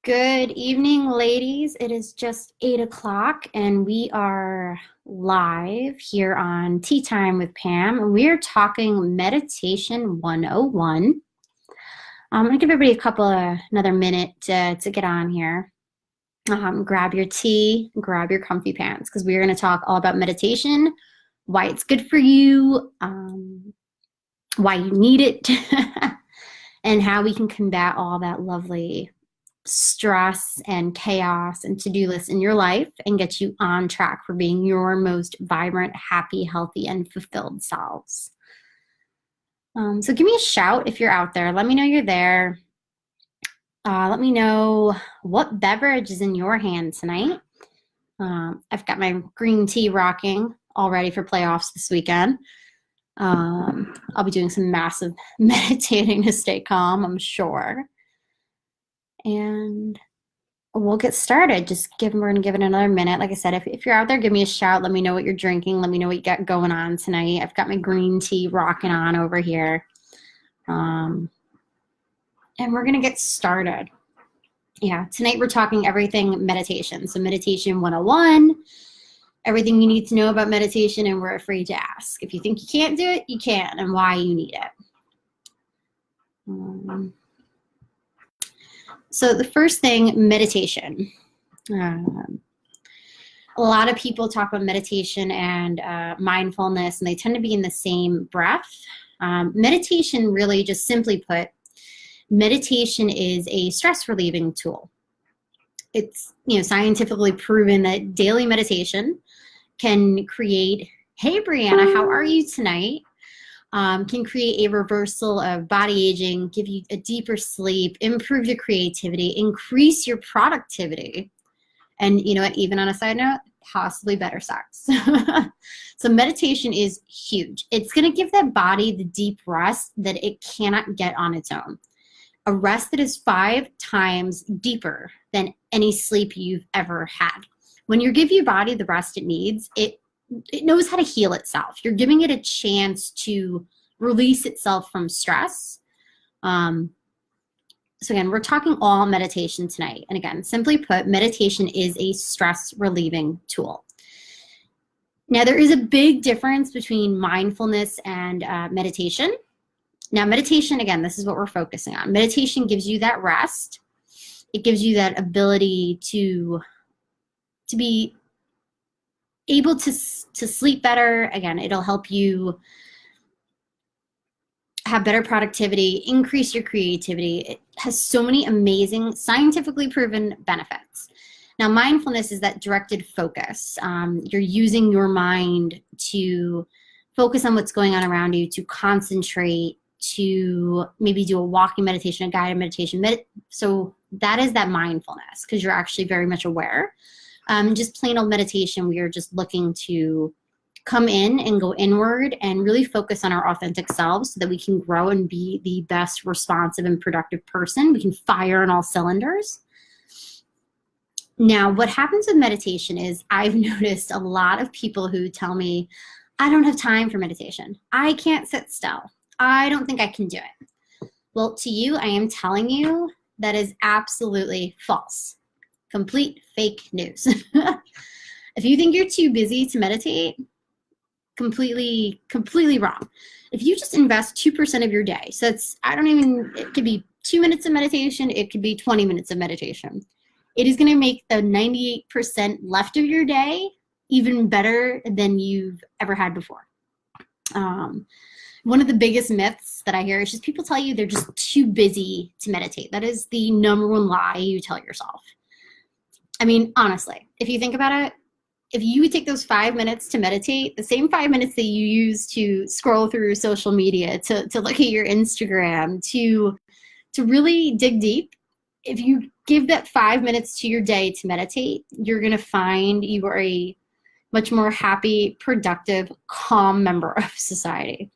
Good evening, ladies. It is just 8 o'clock and we are live here on Tea Time with Pam. And we are talking Meditation 101. I'm going to give everybody another minute to get on here. Grab your tea, grab your comfy pants, because we're going to talk all about meditation, why it's good for you, why you need it, and how we can combat all that lovely stress and chaos and to-do lists in your life and get you on track for being your most vibrant, happy, healthy, and fulfilled selves. So give me a shout if you're out there. Let me know you're there. Let me know what beverage is in your hand tonight. I've got my green tea rocking, all ready for playoffs this weekend. I'll be doing some massive meditating to stay calm, I'm sure. And we'll get started. We're going to give it another minute. Like I said, if you're out there, give me a shout. Let me know what you're drinking. Let me know what you got going on tonight. I've got my green tea rocking on over here. And we're going to get started. Yeah, tonight we're talking everything meditation. So Meditation 101, everything you need to know about meditation, and we're afraid to ask. If you think you can't do it, you can, and why you need it. So the first thing, meditation. A lot of people talk about meditation and mindfulness, and they tend to be in the same breath. Meditation, really, just simply put, meditation is a stress relieving tool. It's scientifically proven that daily meditation can create, hey Brianna, how are you tonight? Can create a reversal of body aging, give you a deeper sleep, improve your creativity, increase your productivity, and even on a side note, possibly better sex. So meditation is huge. It's going to give that body the deep rest that it cannot get on its own. A rest that is 5 times deeper than any sleep you've ever had. When you give your body the rest it needs, it knows how to heal itself. You're giving it a chance to release itself from stress. So again, we're talking all meditation tonight. And again, simply put, meditation is a stress relieving tool. Now, there is a big difference between mindfulness and meditation. Now, meditation, again, this is what we're focusing on. Meditation gives you that rest. It gives you that ability to be able to sleep better. Again, it'll help you have better productivity, increase your creativity. It has so many amazing, scientifically proven benefits. Now, mindfulness is that directed focus. You're using your mind to focus on what's going on around you, to concentrate, to maybe do a walking meditation, a guided meditation. So that is that mindfulness, because you're actually very much aware. Just plain old meditation, we are just looking to come in and go inward and really focus on our authentic selves so that we can grow and be the best responsive and productive person. We can fire on all cylinders. Now, what happens with meditation is I've noticed a lot of people who tell me, I don't have time for meditation. I can't sit still. I don't think I can do it. Well, to you, I am telling you that is absolutely false. Complete fake news. If you think you're too busy to meditate, completely wrong. If you just invest 2% of your day, so it could be 2 minutes of meditation, it could be 20 minutes of meditation. It is going to make the 98% left of your day even better than you've ever had before. One of the biggest myths that I hear is just people tell you they're just too busy to meditate. That is the number one lie you tell yourself. I mean, honestly, if you think about it, if you would take those 5 minutes to meditate, the same 5 minutes that you use to scroll through social media, to look at your Instagram, to really dig deep, if you give that 5 minutes to your day to meditate, you're going to find you are a much more happy, productive, calm member of society.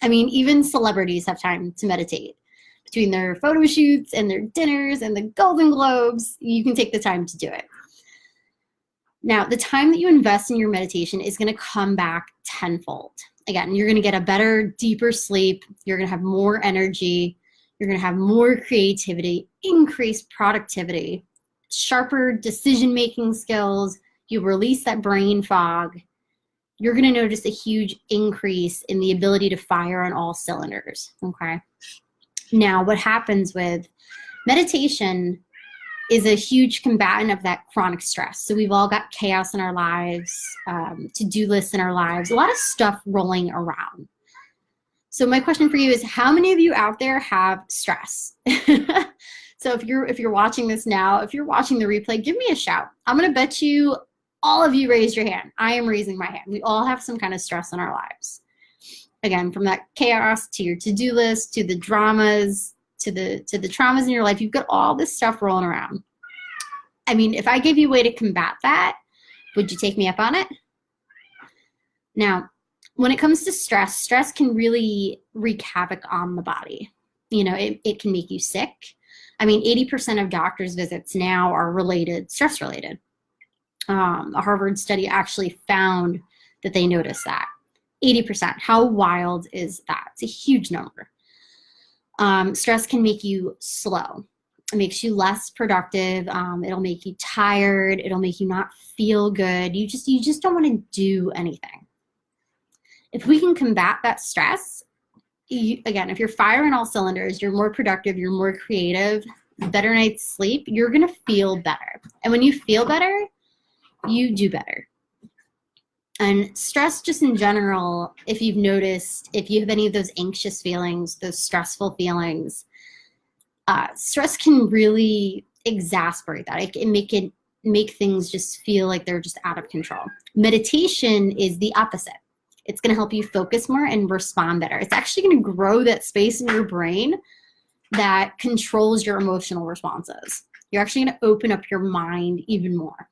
I mean, even celebrities have time to meditate. Between their photo shoots and their dinners and the Golden Globes, you can take the time to do it. Now, the time that you invest in your meditation is going to come back tenfold. Again, you're going to get a better, deeper sleep. You're going to have more energy. You're going to have more creativity, increased productivity, sharper decision-making skills. You release that brain fog. You're going to notice a huge increase in the ability to fire on all cylinders, okay? Now, what happens with meditation is a huge combatant of that chronic stress. So we've all got chaos in our lives, to-do lists in our lives, a lot of stuff rolling around. So my question for you is, how many of you out there have stress? So if you're watching this now, if you're watching the replay, give me a shout. I'm gonna bet you all of you raised your hand. I am raising my hand. We all have some kind of stress in our lives. Again, from that chaos to your to-do list, to the dramas, to the traumas in your life, you've got all this stuff rolling around. I mean, if I gave you a way to combat that, would you take me up on it? Now, when it comes to stress, stress can really wreak havoc on the body. You know, it can make you sick. I mean, 80% of doctors' visits now are stress related. A Harvard study actually found that they noticed that. 80%. How wild is that? It's a huge number. Stress can make you slow. It makes you less productive. It'll make you tired. It'll make you not feel good. You just don't want to do anything. If we can combat that stress, again, if you're firing all cylinders, you're more productive, you're more creative, better night's sleep, you're going to feel better. And when you feel better, you do better. And stress just in general, if you've noticed, if you have any of those anxious feelings, those stressful feelings, stress can really exasperate that. It can make things just feel like they're just out of control. Meditation is the opposite. It's going to help you focus more and respond better. It's actually going to grow that space in your brain that controls your emotional responses. You're actually going to open up your mind even more.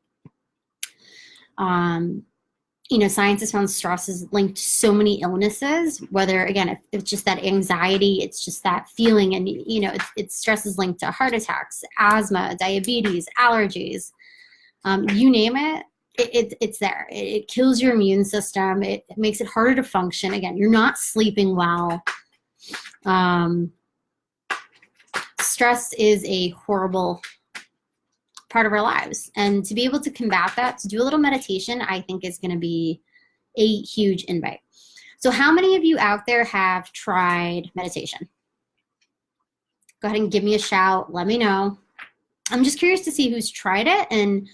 You know, science has found stress is linked to so many illnesses, whether, again, if it's just that anxiety, it's just that feeling, and, you know, it's stress is linked to heart attacks, asthma, diabetes, allergies, you name it. It's there. It kills your immune system. It makes it harder to function. Again, you're not sleeping well. Stress is a horrible part of our lives. And to be able to combat that, to do a little meditation, I think is going to be a huge invite. So how many of you out there have tried meditation? Go ahead and give me a shout. Let me know. I'm just curious to see who's tried it, and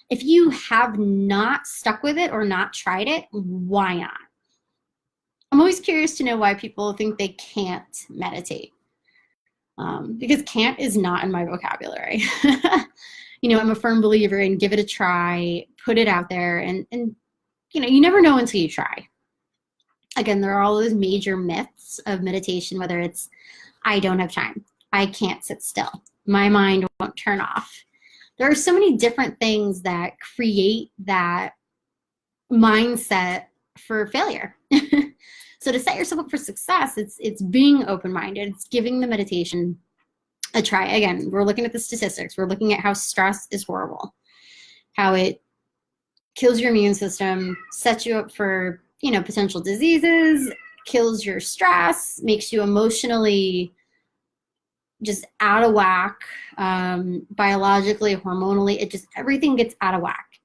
if you have not stuck with it or not tried it, why not? I'm always curious to know why people think they can't meditate. Because can't is not in my vocabulary. You know, I'm a firm believer in give it a try, put it out there, and you know, you never know until you try. Again, there are all those major myths of meditation, whether it's I don't have time, I can't sit still, my mind won't turn off. There are so many different things that create that mindset for failure. So to set yourself up for success, it's being open-minded. It's giving the meditation a try. Again, we're looking at the statistics. We're looking at how stress is horrible, how it kills your immune system, sets you up for, you know, potential diseases, kills your stress, makes you emotionally just out of whack, biologically, hormonally, everything gets out of whack.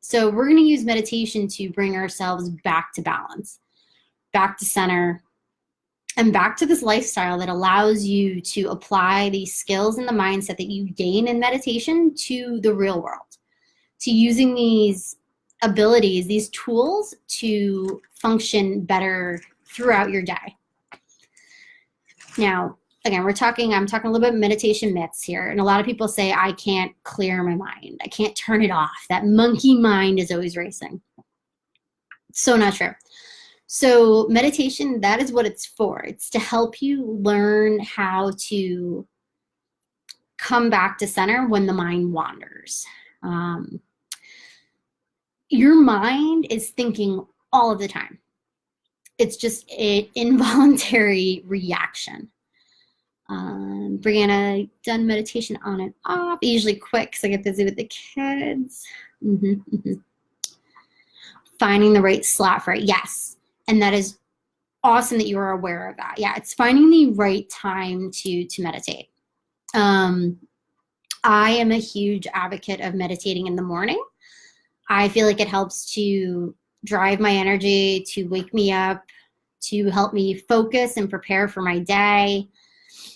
So we're going to use meditation to bring ourselves back to balance, back to center, and back to this lifestyle that allows you to apply these skills and the mindset that you gain in meditation to the real world, to using these abilities, these tools to function better throughout your day. Now, again, I'm talking a little bit of meditation myths here. And a lot of people say, I can't clear my mind. I can't turn it off. That monkey mind is always racing. So not true. So meditation, that is what it's for. It's to help you learn how to come back to center when the mind wanders. Your mind is thinking all of the time. It's just an involuntary reaction. Brianna, done meditation on and off, usually quick because I get busy with the kids. Finding the right slot for it, yes. And that is awesome that you are aware of that. Yeah, it's finding the right time to meditate. I am a huge advocate of meditating in the morning. I feel like it helps to drive my energy, to wake me up, to help me focus and prepare for my day,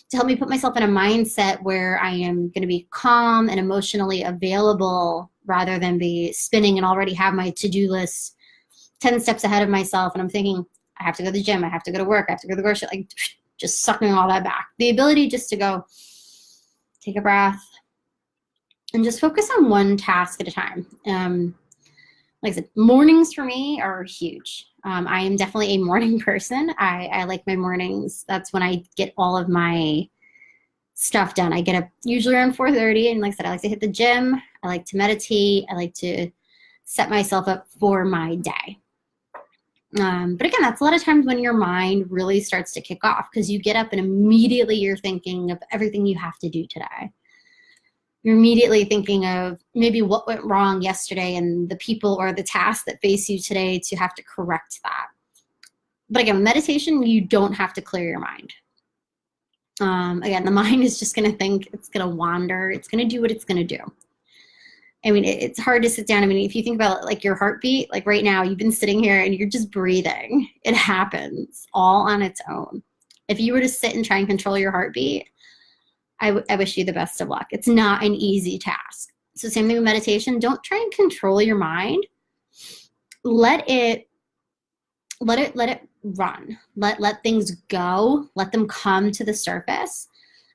to help me put myself in a mindset where I am going to be calm and emotionally available rather than be spinning and already have my to-do list 10 steps ahead of myself. And I'm thinking, I have to go to the gym, I have to go to work, I have to go to the grocery, like just sucking all that back. The ability just to go, take a breath, and just focus on one task at a time. Like I said, mornings for me are huge. I am definitely a morning person. I like my mornings. That's when I get all of my stuff done. I get up usually around 4:30, and like I said, I like to hit the gym. I like to meditate. I like to set myself up for my day. But again, that's a lot of times when your mind really starts to kick off, because you get up and immediately you're thinking of everything you have to do today. You're immediately thinking of maybe what went wrong yesterday and the people or the tasks that face you today to have to correct that. But again, meditation, you don't have to clear your mind. Again, the mind is just going to think, it's going to wander, it's going to do what it's going to do. I mean, it's hard to sit down. I mean, if you think about like your heartbeat, like right now, you've been sitting here and you're just breathing. It happens all on its own. If you were to sit and try and control your heartbeat, I wish you the best of luck. It's not an easy task. So same thing with meditation. Don't try and control your mind. Let it run. Let things go. Let them come to the surface.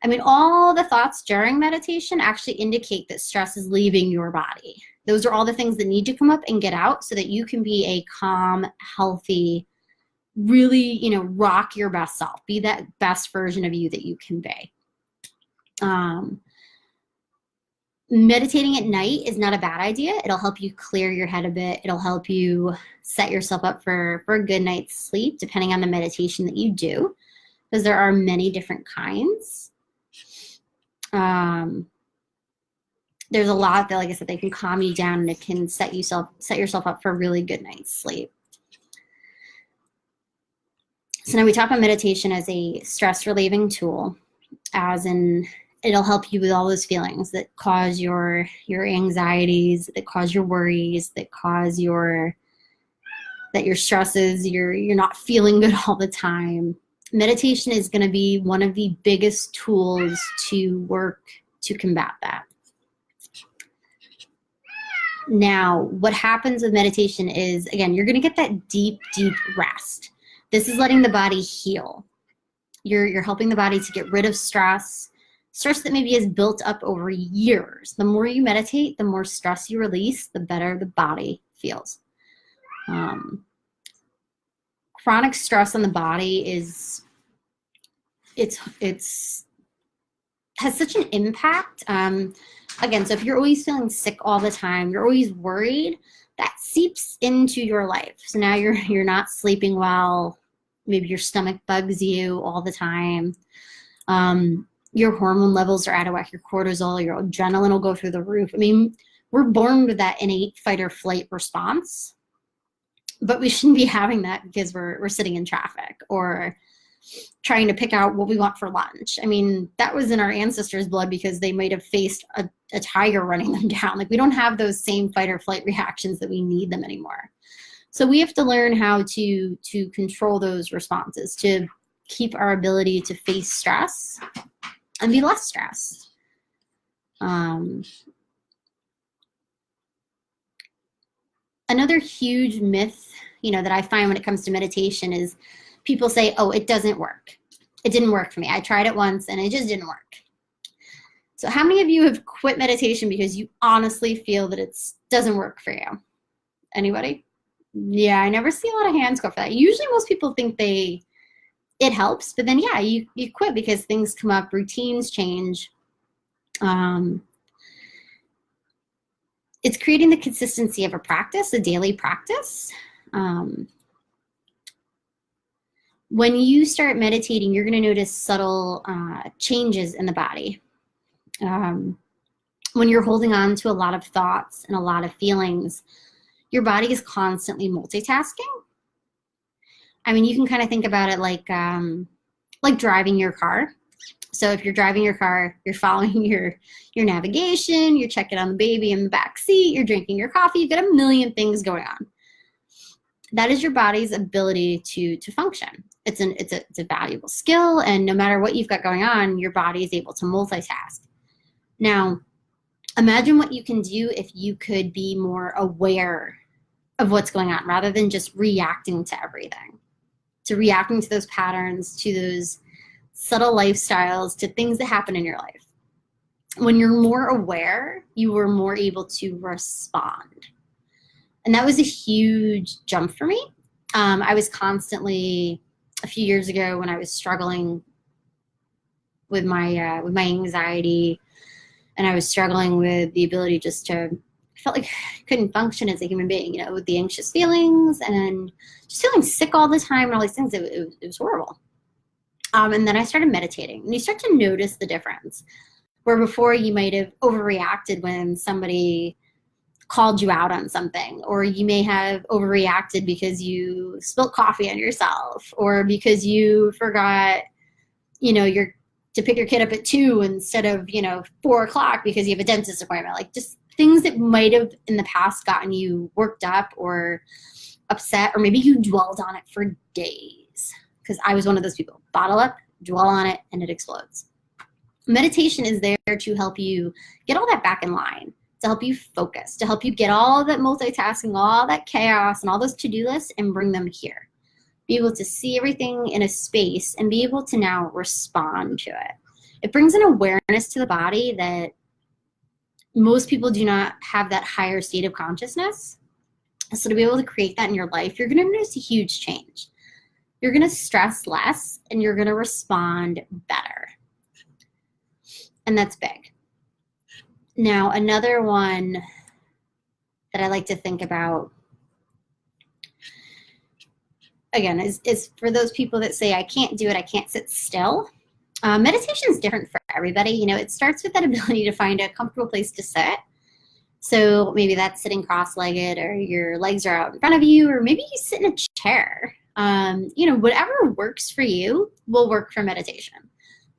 I mean, all the thoughts during meditation actually indicate that stress is leaving your body. Those are all the things that need to come up and get out so that you can be a calm, healthy, really, rock your best self. Be that best version of you that you can be. Meditating at night is not a bad idea. It'll help you clear your head a bit. It'll help you set yourself up for a good night's sleep, depending on the meditation that you do, because there are many different kinds. There's a lot that, like I said, they can calm you down and it can set yourself up for a really good night's sleep. So now we talk about meditation as a stress relieving tool, as in it'll help you with all those feelings that cause your anxieties, that cause your worries, that cause your stresses, you're not feeling good all the time. Meditation is going to be one of the biggest tools to work to combat that. Now, what happens with meditation is, again, you're going to get that deep, deep rest. This is letting the body heal. You're helping the body to get rid of stress that maybe is built up over years. The more you meditate, the more stress you release, the better the body feels. Chronic stress on the body has such an impact. Again, so if you're always feeling sick all the time, you're always worried, that seeps into your life. So now you're not sleeping well. Maybe your stomach bugs you all the time. Your hormone levels are out of whack. Your cortisol, your adrenaline will go through the roof. I mean, we're born with that innate fight or flight response, but we shouldn't be having that because we're sitting in traffic or trying to pick out what we want for lunch. I mean, that was in our ancestors' blood because they might have faced a tiger running them down. Like, we don't have those same fight or flight reactions that we need them anymore. So we have to learn how to control those responses, to keep our ability to face stress and be less stressed. Another huge myth, that I find when it comes to meditation is people say, oh, it doesn't work. It didn't work for me. I tried it once and it just didn't work. So how many of you have quit meditation because you honestly feel that it doesn't work for you? Anybody? Yeah, I never see a lot of hands go for that. Usually most people think it helps, but then yeah, you quit because things come up, routines change. It's creating the consistency of a practice, a daily practice. When you start meditating, you're going to notice subtle changes in the body. When you're holding on to a lot of thoughts and a lot of feelings, your body is constantly multitasking. I mean, you can kind of think about it like driving your car. So if you're driving your car, you're following your navigation, you're checking on the baby in the back seat, you're drinking your coffee, you've got a million things going on. That is your body's ability to function. It's a valuable skill, and no matter what you've got going on, your body is able to multitask. Now, imagine what you can do if you could be more aware of what's going on rather than just reacting to everything, to reacting to those patterns, to those subtle lifestyles, to things that happen in your life. When you're more aware, you are more able to respond. And that was a huge jump for me. I was constantly, a few years ago when I was struggling with my anxiety, and I was struggling with the ability just to, I felt like I couldn't function as a human being, you know, with the anxious feelings and just feeling sick all the time and all these things. It was horrible. And then I started meditating, and you start to notice the difference. Where before you might have overreacted when somebody called you out on something, or you may have overreacted because you spilled coffee on yourself, or because you forgot, you know, to pick your kid up at 2 instead of, 4 o'clock because you have a dentist appointment. Like, just things that might have in the past gotten you worked up or upset, or maybe you dwelled on it for days. Because I was one of those people. Bottle up, dwell on it, and it explodes. Meditation is there to help you get all that back in line, to help you focus, to help you get all that multitasking, all that chaos, and all those to-do lists and bring them here. Be able to see everything in a space and be able to now respond to it. It brings an awareness to the body that most people do not have, that higher state of consciousness. So to be able to create that in your life, you're going to notice a huge change. You're going to stress less and you're going to respond better. And that's big. Now, another one that I like to think about, again, is for those people that say, I can't do it, I can't sit still. Meditation is different for everybody. You know, it starts with that ability to find a comfortable place to sit. So maybe that's sitting cross-legged, or your legs are out in front of you, or maybe you sit in a chair. Whatever works for you will work for meditation.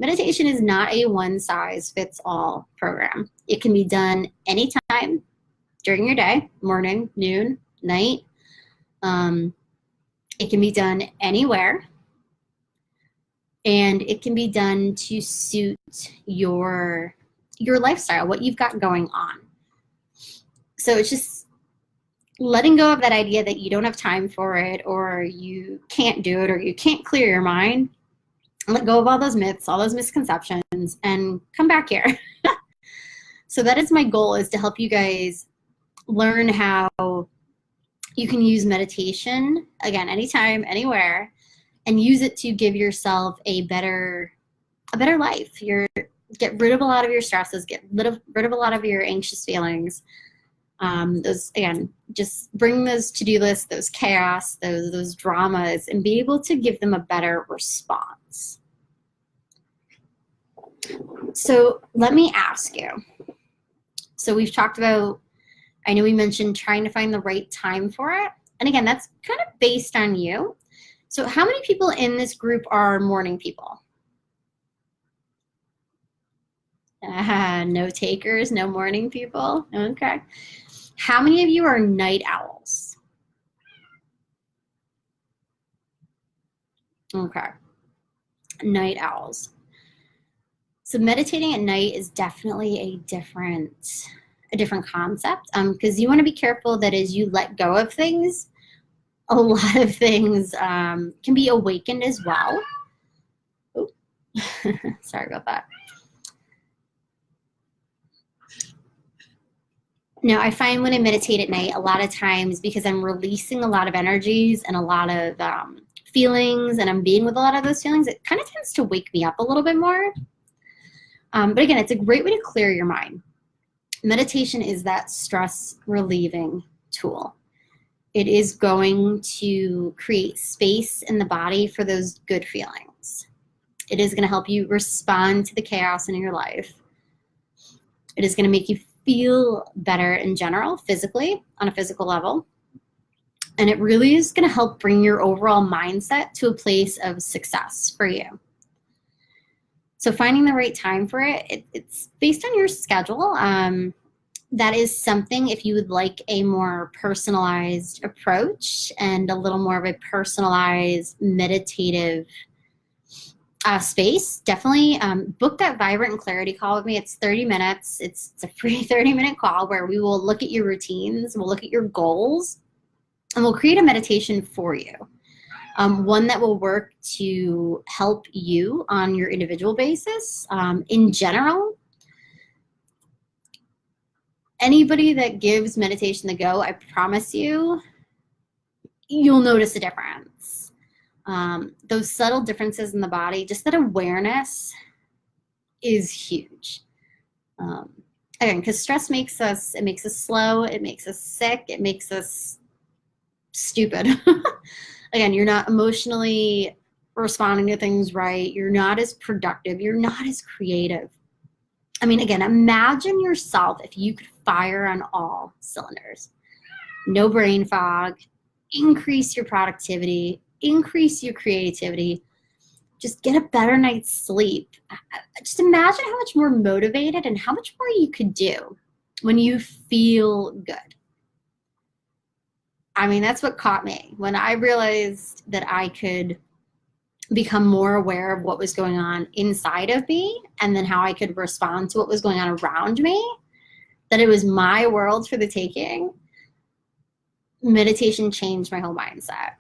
Meditation is not a one-size-fits-all program. It can be done anytime during your day, morning, noon, night. It can be done anywhere. And it can be done to suit your lifestyle, what you've got going on. So it's just letting go of that idea that you don't have time for it, or you can't do it, or you can't clear your mind. Let go of all those myths, all those misconceptions, and come back here. So that is my goal, is to help you guys learn how you can use meditation, again, anytime, anywhere, and use it to give yourself a better life. Get rid of a lot of your stresses, get rid of a lot of your anxious feelings. Those, again, just bring those to-do lists, those chaos, those dramas, and be able to give them a better response. So let me ask you. So we've talked about, I know we mentioned trying to find the right time for it. And again, that's kind of based on you. So how many people in this group are morning people? No takers, no morning people. Okay. How many of you are night owls? Okay. Night owls. So meditating at night is definitely a different concept, because you want to be careful that as you let go of things, a lot of things can be awakened as well. Oh, sorry about that. Now, I find when I meditate at night, a lot of times, because I'm releasing a lot of energies and a lot of feelings, and I'm being with a lot of those feelings, it kind of tends to wake me up a little bit more. But again, it's a great way to clear your mind. Meditation is that stress relieving tool. It is going to create space in the body for those good feelings. It is going to help you respond to the chaos in your life. It is going to make you feel better in general, physically, on a physical level. And it really is going to help bring your overall mindset to a place of success for you. So finding the right time for it, it's based on your schedule. That is something, if you would like a more personalized approach and a little more of a personalized meditative space, definitely book that Vibrant and Clarity call with me. It's 30 minutes. It's a free 30-minute call where we will look at your routines, we'll look at your goals, and we'll create a meditation for you. One that will work to help you on your individual basis. In general, anybody that gives meditation the go, I promise you, you'll notice a difference. Those subtle differences in the body, just that awareness is huge. Again, because stress makes us slow, it makes us sick, it makes us stupid. Again, you're not emotionally responding to things right. You're not as productive. You're not as creative. I mean, again, imagine yourself if you could fire on all cylinders. No brain fog, increase your productivity, increase your creativity, just get a better night's sleep. Just imagine how much more motivated and how much more you could do when you feel good. I mean, that's what caught me when I realized that I could become more aware of what was going on inside of me and then how I could respond to what was going on around me, that it was my world for the taking. Meditation changed my whole mindset.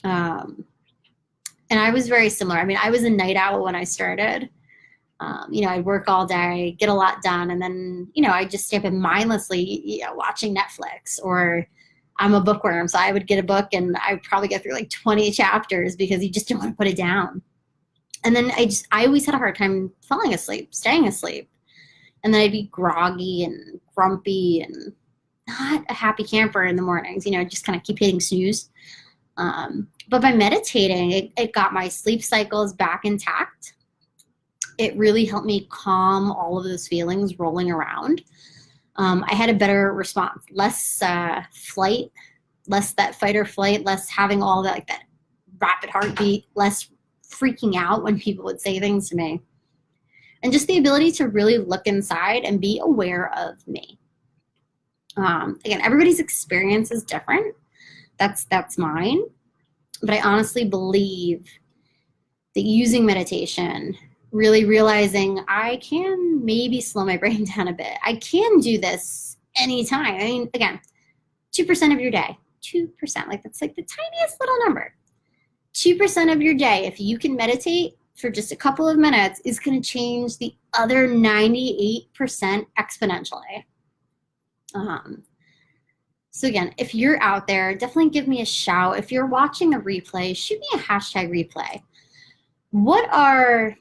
And I was very similar. I mean, I was a night owl when I started. I'd work all day, get a lot done, and then, I'd just stay up and mindlessly, watching Netflix. Or I'm a bookworm, so I would get a book and I would probably get through like 20 chapters because you just don't want to put it down. And then I always had a hard time falling asleep, staying asleep. And then I'd be groggy and grumpy and not a happy camper in the mornings, just kind of keep hitting snooze. But by meditating, it got my sleep cycles back intact. It really helped me calm all of those feelings rolling around. I had a better response, less flight, less that fight or flight, less having all that, like that rapid heartbeat, less freaking out when people would say things to me. And just the ability to really look inside and be aware of me. Again, everybody's experience is different. That's mine. But I honestly believe that using meditation, really realizing I can maybe slow my brain down a bit. I can do this anytime. I mean, again, 2% of your day, 2%, like that's like the tiniest little number. 2% of your day, if you can meditate for just a couple of minutes, is going to change the other 98% exponentially. So again, if you're out there, definitely give me a shout. If you're watching a replay, shoot me a hashtag replay. What are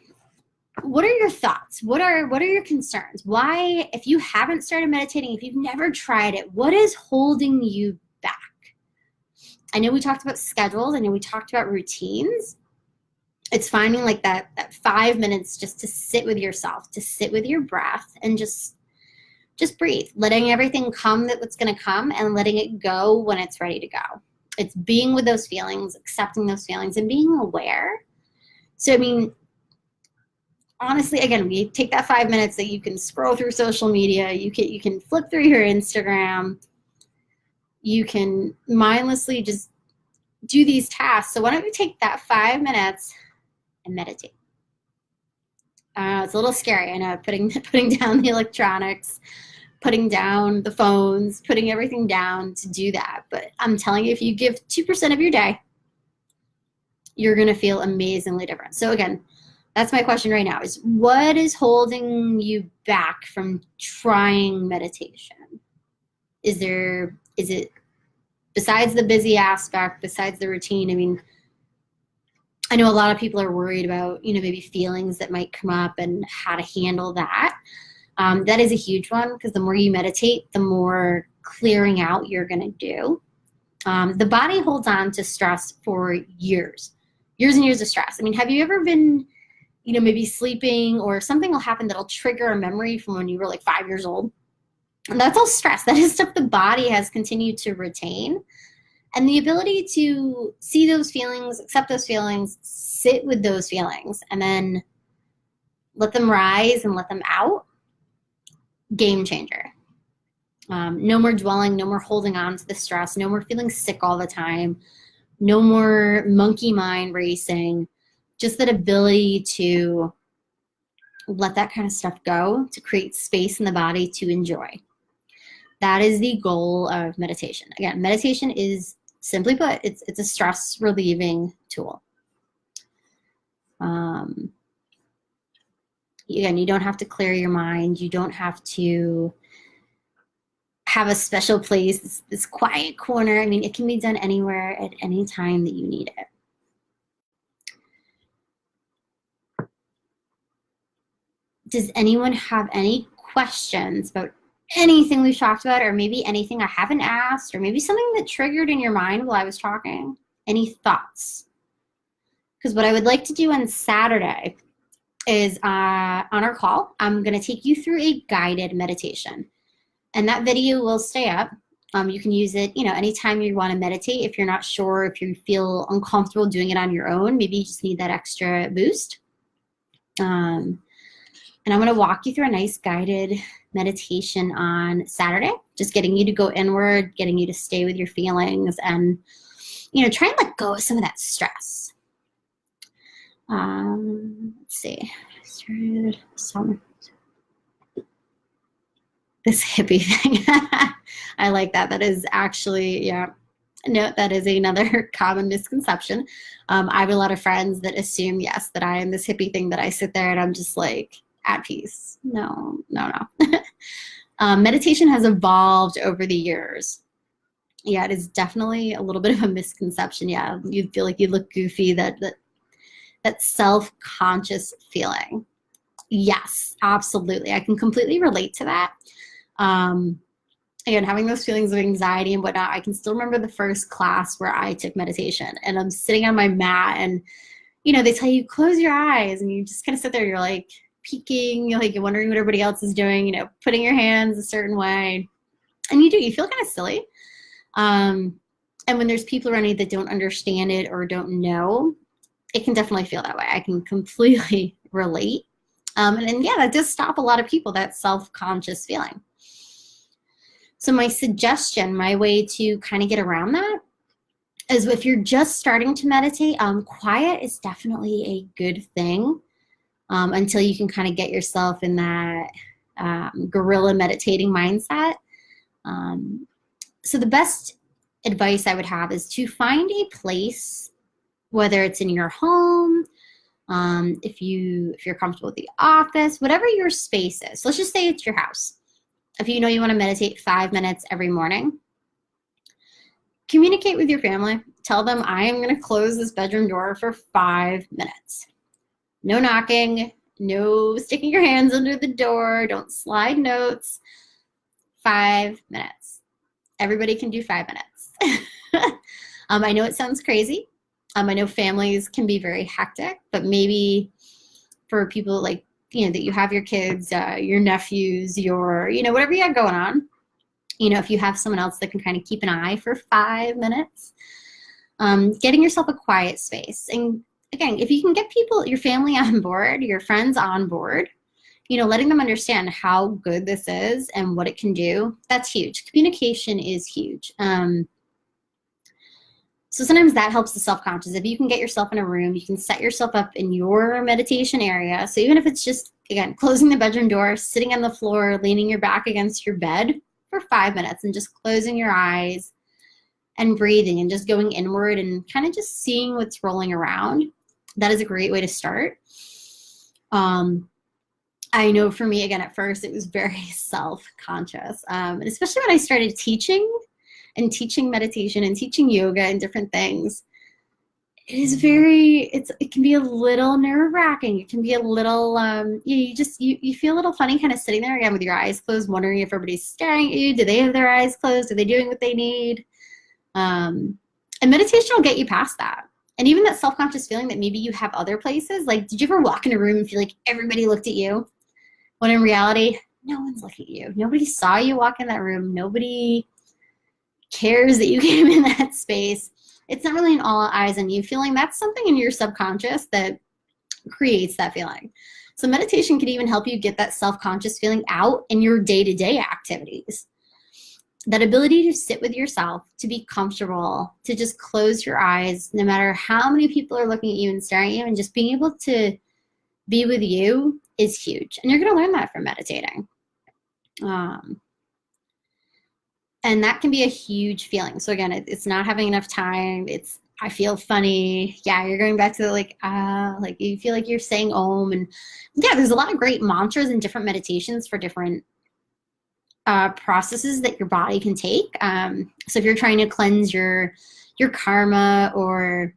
your thoughts? What are your concerns? Why, if you haven't started meditating, if you've never tried it, what is holding you back? I know we talked about schedules. I know we talked about routines. It's finding like that 5 minutes just to sit with yourself, to sit with your breath and just breathe, letting everything come that's going to come and letting it go when it's ready to go. It's being with those feelings, accepting those feelings, and being aware. So, I mean, honestly, again, we take that 5 minutes that you can scroll through social media, you can flip through your Instagram, you can mindlessly just do these tasks. So why don't we take that 5 minutes and meditate? It's a little scary, I know, putting down the electronics, putting down the phones, putting everything down to do that. But I'm telling you, if you give 2% of your day, you're going to feel amazingly different. So again, that's my question right now, is what is holding you back from trying meditation? Is it besides the busy aspect, besides the routine? I mean, I know a lot of people are worried about, maybe feelings that might come up and how to handle that. That is a huge one, because the more you meditate, the more clearing out you're going to do. The body holds on to stress for years and years of stress. I mean, have you ever been, maybe sleeping or something will happen that'll trigger a memory from when you were like 5 years old? And that's all stress. That is stuff the body has continued to retain. And the ability to see those feelings, accept those feelings, sit with those feelings, and then let them rise and let them out, game changer. No more dwelling, no more holding on to the stress, no more feeling sick all the time, no more monkey mind racing, just that ability to let that kind of stuff go, to create space in the body to enjoy. That is the goal of meditation. Again, meditation is, simply put, it's a stress relieving tool. Again, you don't have to clear your mind. You don't have to have a special place, this quiet corner. I mean, it can be done anywhere at any time that you need it. Does anyone have any questions about anything we've talked about, or maybe anything I haven't asked, or maybe something that triggered in your mind while I was talking? Any thoughts? Because what I would like to do on Saturday is on our call, I'm going to take you through a guided meditation. And that video will stay up. You can use it, anytime you want to meditate. If you're not sure, if you feel uncomfortable doing it on your own, maybe you just need that extra boost. And I'm going to walk you through a nice guided meditation on Saturday, just getting you to go inward, getting you to stay with your feelings, and, try and let go of some of that stress. Let's see. Started summer. This hippie thing. I like that. That is actually, yeah. No, that is another common misconception. I have a lot of friends that assume, yes, that I am this hippie thing, that I sit there and I'm just like at peace. No. Meditation has evolved over the years. Yeah, it is definitely a little bit of a misconception. Yeah, you feel like you look goofy, that self-conscious feeling. Yes, absolutely. I can completely relate to that. Again, having those feelings of anxiety and whatnot, I can still remember the first class where I took meditation, and I'm sitting on my mat, and, they tell you, close your eyes, and you just kind of sit there, you're like peeking, you're wondering what everybody else is doing, putting your hands a certain way. And you feel kind of silly. And when there's people around you that don't understand it or don't know, it can definitely feel that way. I can completely relate. And yeah, that does stop a lot of people, that self-conscious feeling. So my suggestion, my way to kind of get around that, is if you're just starting to meditate, quiet is definitely a good thing until you can kind of get yourself in that guerrilla meditating mindset. So the best advice I would have is to find a place, whether it's in your home, if you're comfortable with the office, whatever your space is. So let's just say it's your house. If you want to meditate 5 minutes every morning, communicate with your family. Tell them, I am going to close this bedroom door for 5 minutes. No knocking, no sticking your hands under the door, don't slide notes. 5 minutes. Everybody can do 5 minutes. I know it sounds crazy. I know families can be very hectic, but maybe for people that you have your kids, your nephews, your, whatever you have going on, if you have someone else that can kind of keep an eye for 5 minutes, getting yourself a quiet space. And again, if you can get people, your family on board, your friends on board, letting them understand how good this is and what it can do, that's huge. Communication is huge. So sometimes that helps the self-conscious. If you can get yourself in a room, you can set yourself up in your meditation area. So even if it's just, again, closing the bedroom door, sitting on the floor, leaning your back against your bed for 5 minutes and just closing your eyes and breathing and just going inward and kind of just seeing what's rolling around, that is a great way to start. I know for me, again, at first it was very self-conscious. And especially when I started teaching meditation and teaching yoga and different things, it is it can be a little nerve-wracking. It can be a little, you feel a little funny kind of sitting there again with your eyes closed, wondering if everybody's staring at you. Do they have their eyes closed? Are they doing what they need? And meditation will get you past that. And even that self-conscious feeling that maybe you have other places, like, did you ever walk in a room and feel like everybody looked at you? When in reality, no one's looking at you. Nobody saw you walk in that room. Nobody cares that you came in that space. It's not really an all eyes on you feeling. That's something in your subconscious that creates that feeling. So meditation can even help you get that self-conscious feeling out in your day-to-day activities. That ability to sit with yourself, to be comfortable, to just close your eyes, no matter how many people are looking at you and staring at you, and just being able to be with you is huge. And you're going to learn that from meditating. And that can be a huge feeling. So again, it's not having enough time. It's, I feel funny. Yeah, you're going back to the like you feel like you're saying Om. And yeah, there's a lot of great mantras and different meditations for different processes that your body can take. So if you're trying to cleanse your karma, or,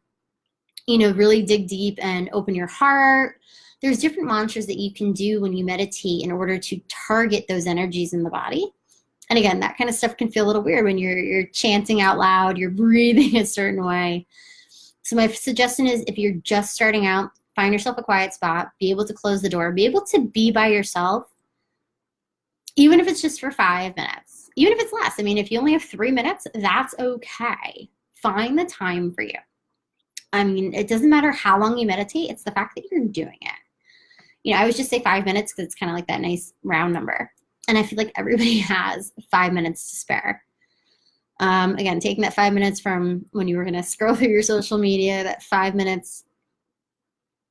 you know, really dig deep and open your heart, there's different mantras that you can do when you meditate in order to target those energies in the body. And again, that kind of stuff can feel a little weird when you're chanting out loud, you're breathing a certain way. So my suggestion is, if you're just starting out, find yourself a quiet spot, be able to close the door, be able to be by yourself, even if it's just for 5 minutes, even if it's less. I mean, if you only have 3 minutes, that's okay. Find the time for you. I mean, it doesn't matter how long you meditate, it's the fact that you're doing it. You know, I always just say 5 minutes because it's kind of like that nice round number. And I feel like everybody has 5 minutes to spare. Again, taking that 5 minutes from when you were going to scroll through your social media, that 5 minutes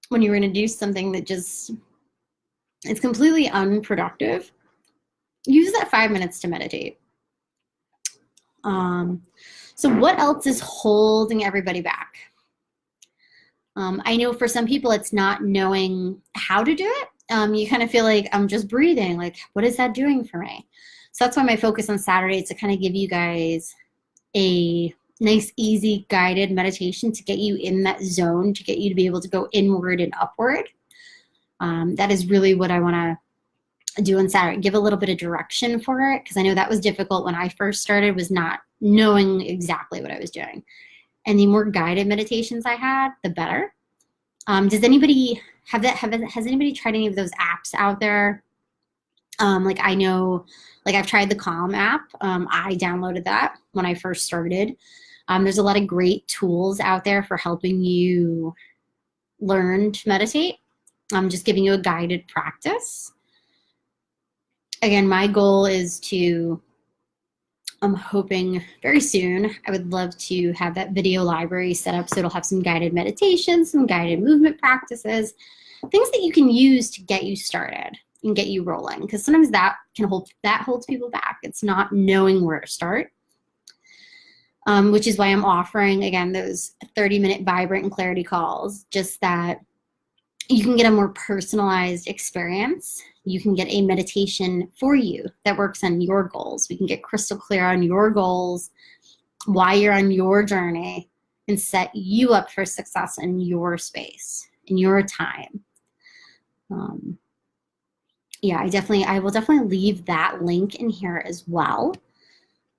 when you were going to do something that just, it's completely unproductive. Use that 5 minutes to meditate. So what else is holding everybody back? I know for some people it's not knowing how to do it. You kind of feel like, I'm just breathing. Like, what is that doing for me? So that's why my focus on Saturday is to kind of give you guys a nice, easy, guided meditation to get you in that zone, to get you to be able to go inward and upward. That is really what I want to do on Saturday. Give a little bit of direction for it, because I know that was difficult when I first started, was not knowing exactly what I was doing. And the more guided meditations I had, the better. Does anybody have that? Has anybody tried any of those apps out there? Like, I know, like, I've tried the Calm app. I downloaded that when I first started. There's a lot of great tools out there for helping you learn to meditate. I'm just giving you a guided practice. Again, my goal is to, I'm hoping very soon, I would love to have that video library set up so it'll have some guided meditations, some guided movement practices, things that you can use to get you started and get you rolling. Because sometimes that holds people back. It's not knowing where to start, which is why I'm offering, again, those 30-minute vibrant and clarity calls, just that you can get a more personalized experience. You can get a meditation for you that works on your goals. We can get crystal clear on your goals, why you're on your journey, and set you up for success in your space, in your time. Yeah, I will definitely leave that link in here as well.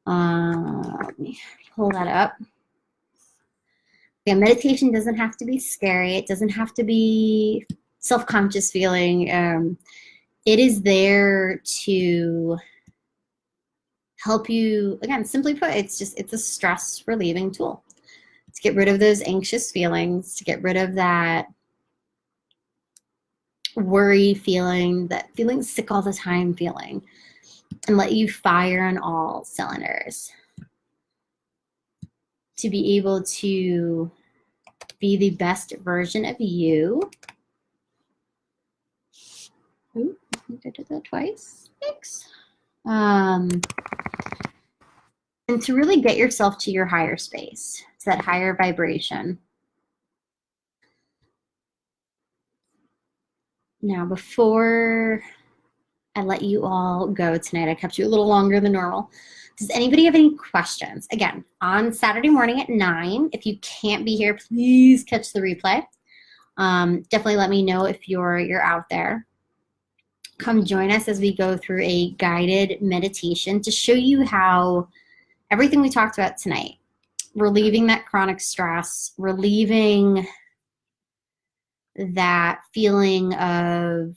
Let me pull that up. Yeah, meditation doesn't have to be scary. It doesn't have to be self-conscious feeling. It is there to help you, again, simply put, it's a stress relieving tool to get rid of those anxious feelings, to get rid of that worry feeling, that feeling sick all the time feeling, and let you fire on all cylinders to be able to be the best version of you. Ooh, I think I did that twice. Thanks. And to really get yourself to your higher space, to that higher vibration. Now, before I let you all go tonight, I kept you a little longer than normal. Does anybody have any questions? Again, on Saturday morning at 9, if you can't be here, please catch the replay. Definitely let me know if you're out there. Come join us as we go through a guided meditation to show you how everything we talked about tonight, relieving that chronic stress, relieving that feeling of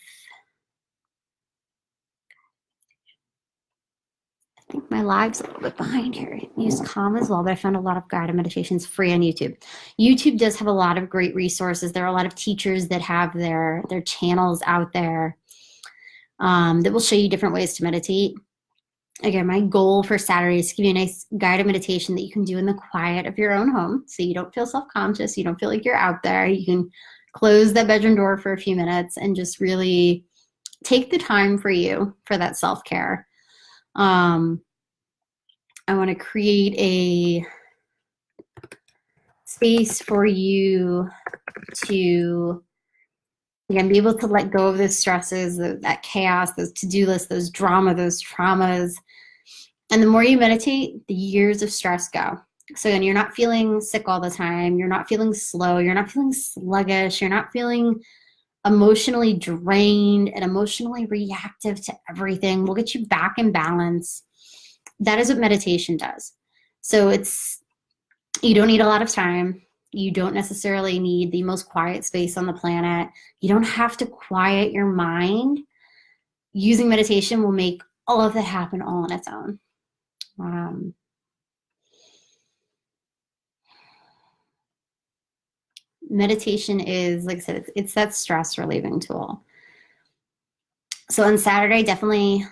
think my live's a little bit behind here. Use Calm as well, but I found a lot of guided meditations free on YouTube. YouTube does have a lot of great resources. There are a lot of teachers that have their channels out there that will show you different ways to meditate. Again, my goal for Saturday is to give you a nice guided meditation that you can do in the quiet of your own home, so you don't feel self-conscious, you don't feel like you're out there. You can close that bedroom door for a few minutes and just really take the time for you for that self-care. I want to create a space for you to, again, be able to let go of those stresses, that chaos, those to-do lists, those drama, those traumas. And the more you meditate, the years of stress go. So again, you're not feeling sick all the time. You're not feeling slow. You're not feeling sluggish. You're not feeling emotionally drained and emotionally reactive to everything. We'll get you back in balance. That is what meditation does. So you don't need a lot of time. You don't necessarily need the most quiet space on the planet. You don't have to quiet your mind. Using meditation will make all of that happen all on its own. Meditation is, like I said, it's that stress relieving tool. So on Saturday, definitely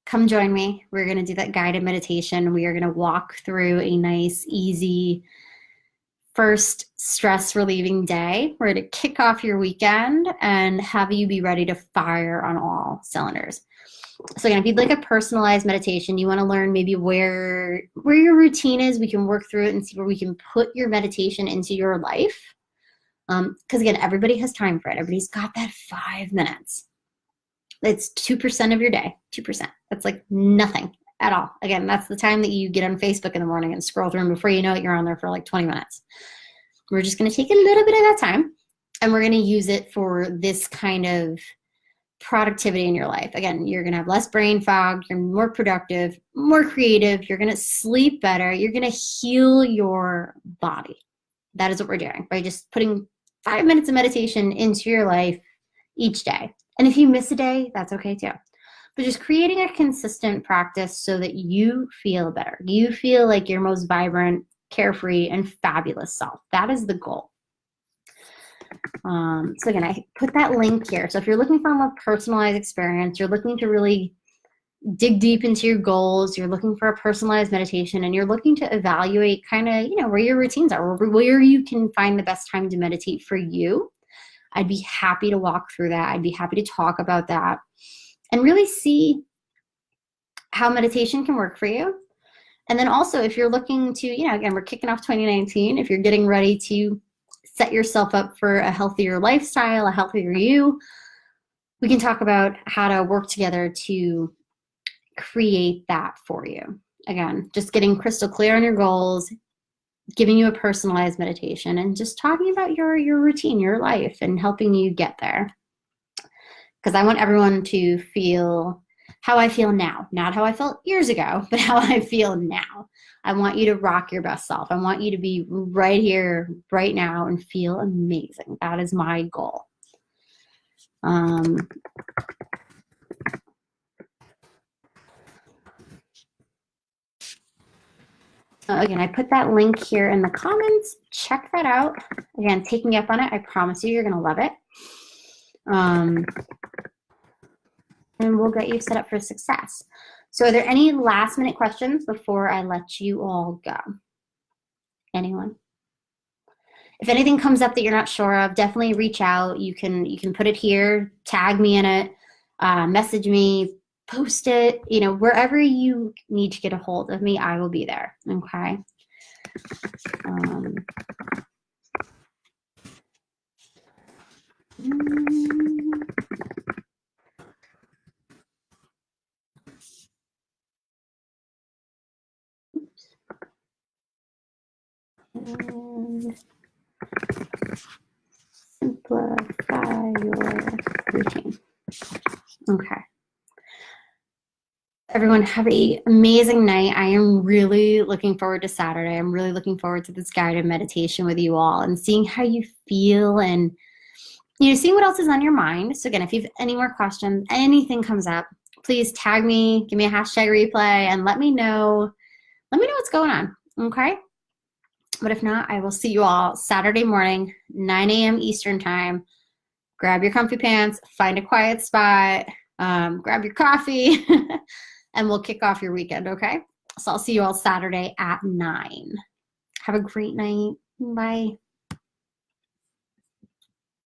come join me. We're going to do that guided meditation. We are going to walk through a nice, easy, first stress relieving day. We're going to kick off your weekend and have you be ready to fire on all cylinders. So again, if you'd like a personalized meditation, you want to learn maybe where your routine is, we can work through it and see where we can put your meditation into your life. Because again, everybody has time for it. Everybody's got that 5 minutes. It's 2% of your day, 2%. That's like nothing at all. Again, that's the time that you get on Facebook in the morning and scroll through, and before you know it, you're on there for like 20 minutes. We're just going to take a little bit of that time, and we're going to use it for this kind of productivity in your life. Again, you're going to have less brain fog, you're more productive, more creative, you're going to sleep better, you're going to heal your body. That is what we're doing by just putting 5 minutes of meditation into your life each day. And if you miss a day, that's okay too. But just creating a consistent practice so that you feel better. You feel like your most vibrant, carefree, and fabulous self. That is the goal. So again, I put that link here. So if you're looking for a more personalized experience, you're looking to really dig deep into your goals, you're looking for a personalized meditation, and you're looking to evaluate kind of, where your routines are, where you can find the best time to meditate for you, I'd be happy to walk through that. I'd be happy to talk about that and really see how meditation can work for you. And then also, if you're looking to, again, we're kicking off 2019, if you're getting ready to set yourself up for a healthier lifestyle, a healthier you, we can talk about how to work together to create that for you. Again, just getting crystal clear on your goals, giving you a personalized meditation, and just talking about your routine, your life, and helping you get there. Because I want everyone to feel how I feel now, not how I felt years ago, but how I feel now. I want you to rock your best self. I want you to be right here, right now, and feel amazing. That is my goal. Again, I put that link here in the comments. Check that out. Again, take me up on it. I promise you, you're going to love it. And we'll get you set up for success. So are there any last minute questions before I let you all go? Anyone? If anything comes up that you're not sure of, definitely reach out. You can put it here, tag me in it, message me, post it, wherever you need to get a hold of me, I will be there. Okay. And simplify your routine. Okay. Everyone, have an amazing night. I am really looking forward to Saturday. I'm really looking forward to this guided meditation with you all and seeing how you feel and seeing what else is on your mind. So again, if you have any more questions, anything comes up, please tag me, give me a hashtag replay, and let me know what's going on, okay? But if not, I will see you all Saturday morning, 9 a.m. Eastern time. Grab your comfy pants, find a quiet spot, grab your coffee, and we'll kick off your weekend, okay? So I'll see you all Saturday at 9. Have a great night. Bye.